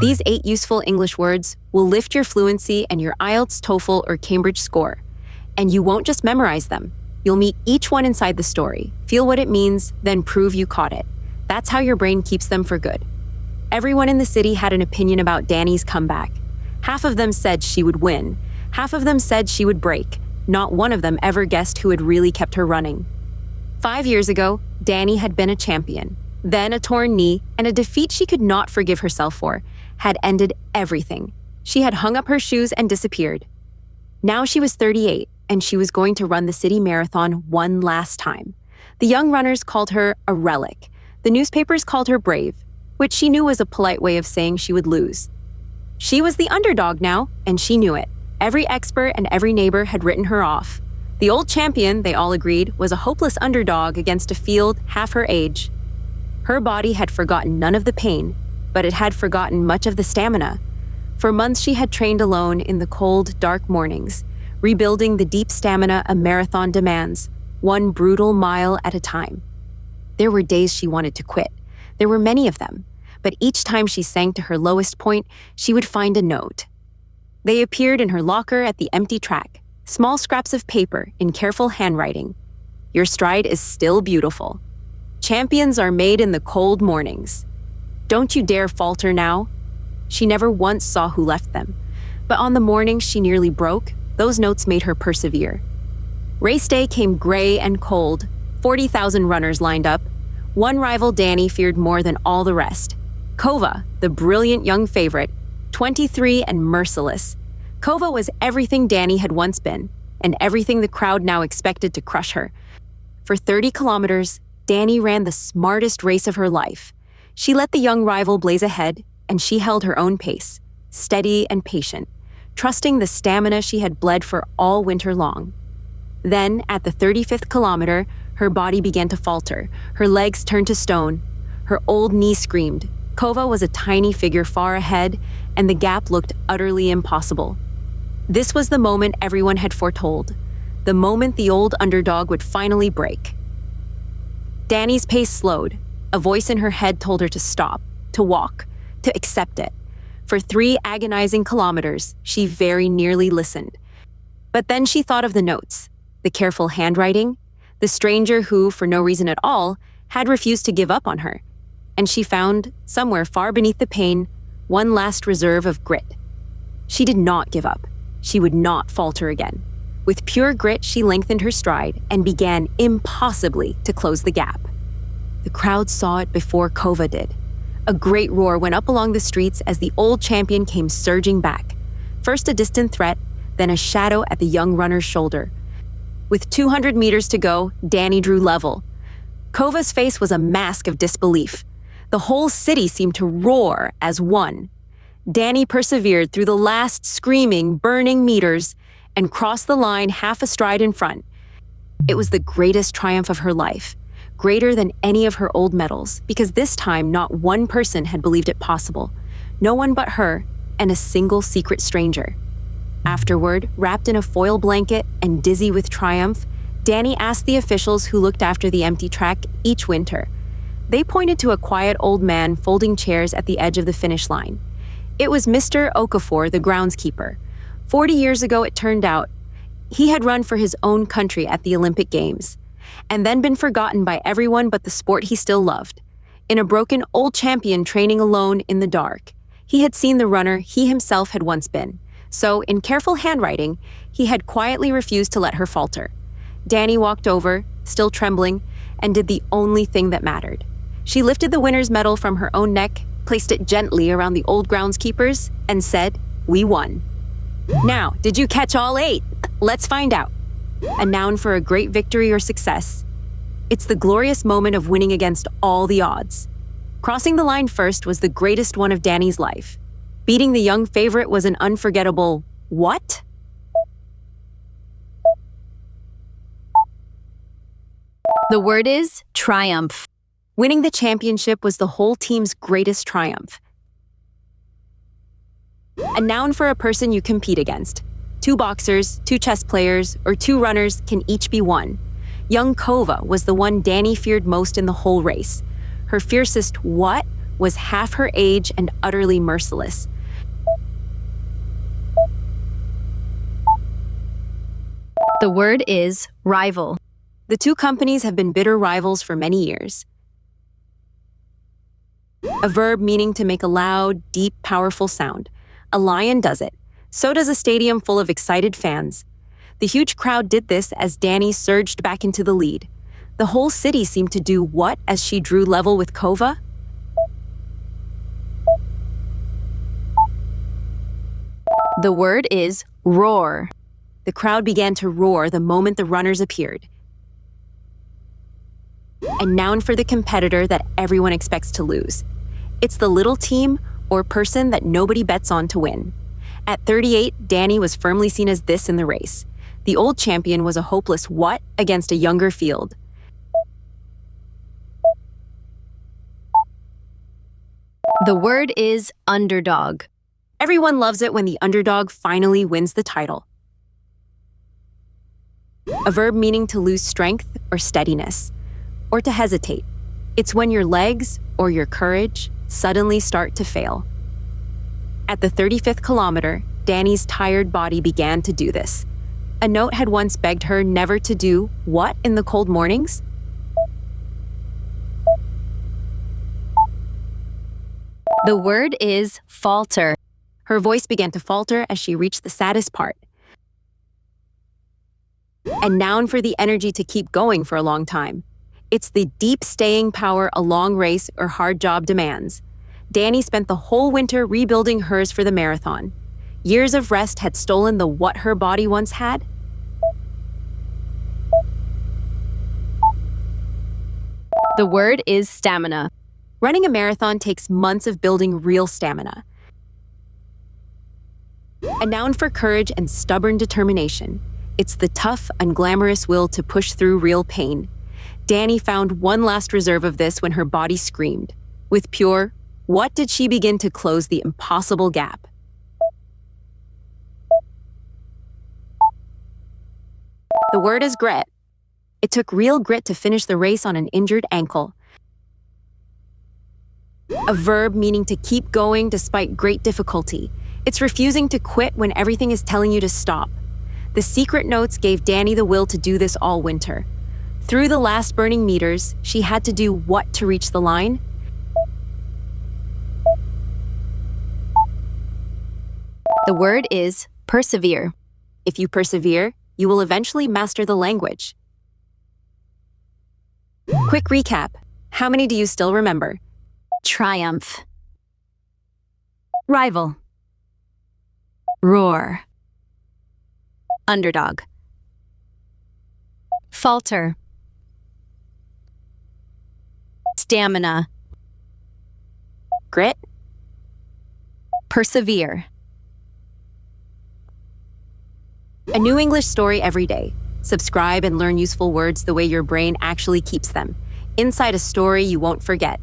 These 8 useful English words will lift your fluency and your IELTS, TOEFL, or Cambridge score. And you won't just memorize them. You'll meet each one inside the story, feel what it means, then prove you caught it. That's how your brain keeps them for good. Everyone in the city had an opinion about Dani's comeback. Half of them said she would win. Half of them said she would break. Not one of them ever guessed who had really kept her running. 5 years ago, Dani had been a champion. Then a torn knee and a defeat she could not forgive herself for had ended everything. She had hung up her shoes and disappeared. Now she was 38, and she was going to run the city marathon one last time. The young runners called her a relic. The newspapers called her brave, which she knew was a polite way of saying she would lose. She was the underdog now, and she knew it. Every expert and every neighbor had written her off. The old champion, they all agreed, was a hopeless underdog against a field half her age. Her body had forgotten none of the pain, but it had forgotten much of the stamina. For months she had trained alone in the cold, dark mornings, rebuilding the deep stamina a marathon demands, one brutal mile at a time. There were days she wanted to quit. There were many of them, but each time she sank to her lowest point, she would find a note. They appeared in her locker at the empty track, small scraps of paper in careful handwriting. Your stride is still beautiful. Champions are made in the cold mornings. Don't you dare falter now. She never once saw who left them, but on the morning she nearly broke, those notes made her persevere. Race day came gray and cold. 40,000 runners lined up. One rival Dani feared more than all the rest. Kova, the brilliant young favorite, 23 and merciless. Kova was everything Dani had once been, and everything the crowd now expected to crush her. For 30 kilometers, Dani ran the smartest race of her life. She let the young rival blaze ahead, and she held her own pace, steady and patient, trusting the stamina she had bled for all winter long. Then, at the 35th kilometer, her body began to falter, her legs turned to stone. Her old knee screamed. Kova was a tiny figure far ahead, and the gap looked utterly impossible. This was the moment everyone had foretold, the moment the old underdog would finally break. Dani's pace slowed. A voice in her head told her to stop, to walk, to accept it. For 3 agonizing kilometers, she very nearly listened. But then she thought of the notes, the careful handwriting, the stranger who, for no reason at all, had refused to give up on her. And she found, somewhere far beneath the pain, one last reserve of grit. She did not give up. She would not falter again. With pure grit, she lengthened her stride and began impossibly to close the gap. The crowd saw it before Kova did. A great roar went up along the streets as the old champion came surging back. First a distant threat, then a shadow at the young runner's shoulder. With 200 meters to go, Dani drew level. Kova's face was a mask of disbelief. The whole city seemed to roar as one. Dani persevered through the last screaming, burning meters and crossed the line half a stride in front. It was the greatest triumph of her life, greater than any of her old medals, because this time not one person had believed it possible. No one but her and a single secret stranger. Afterward, wrapped in a foil blanket and dizzy with triumph, Dani asked the officials who looked after the empty track each winter. They pointed to a quiet old man folding chairs at the edge of the finish line. It was Mr. Okafor, the groundskeeper. 40 years ago, it turned out, he had run for his own country at the Olympic Games, and then been forgotten by everyone but the sport he still loved. In a broken old champion training alone in the dark, he had seen the runner he himself had once been. So, in careful handwriting, he had quietly refused to let her falter. Dani walked over, still trembling, and did the only thing that mattered. She lifted the winner's medal from her own neck, placed it gently around the old groundskeepers, and said, "We won." Now, did you catch all 8? Let's find out. A noun for a great victory or success. It's the glorious moment of winning against all the odds. Crossing the line first was the greatest one of Dani's life. Beating the young favorite was an unforgettable what? The word is triumph. Winning the championship was the whole team's greatest triumph. A noun for a person you compete against. 2 boxers, 2 chess players, or 2 runners can each be one. Young Kova was the one Dani feared most in the whole race. Her fiercest what was half her age and utterly merciless. The word is rival. The two companies have been bitter rivals for many years. A verb meaning to make a loud, deep, powerful sound. A lion does it. So does a stadium full of excited fans. The huge crowd did this as Dani surged back into the lead. The whole city seemed to do what as she drew level with Kova? The word is roar. The crowd began to roar the moment the runners appeared. A noun for the competitor that everyone expects to lose. It's the little team or person that nobody bets on to win. At 38, Dani was firmly seen as this in the race. The old champion was a hopeless what against a younger field. The word is underdog. Everyone loves it when the underdog finally wins the title. A verb meaning to lose strength or steadiness, or to hesitate. It's when your legs or your courage suddenly start to fail. At the 35th kilometer, Dani's tired body began to do this. A note had once begged her never to do what in the cold mornings? The word is falter. Her voice began to falter as she reached the saddest part. A noun for the energy to keep going for a long time. It's the deep staying power a long race or hard job demands. Dani spent the whole winter rebuilding hers for the marathon. Years of rest had stolen the what her body once had. The word is stamina. Running a marathon takes months of building real stamina. A noun for courage and stubborn determination. It's the tough, unglamorous will to push through real pain. Dani found one last reserve of this when her body screamed. With pure, what did she begin to close the impossible gap? The word is grit. It took real grit to finish the race on an injured ankle. A verb meaning to keep going despite great difficulty. It's refusing to quit when everything is telling you to stop. The secret notes gave Dani the will to do this all winter. Through the last burning meters, she had to do what to reach the line? The word is persevere. If you persevere, you will eventually master the language. Quick recap. How many do you still remember? Triumph. Rival. Roar. Underdog. Falter. Stamina. Grit? Persevere. A new English story every day. Subscribe and learn useful words the way your brain actually keeps them. Inside a story you won't forget.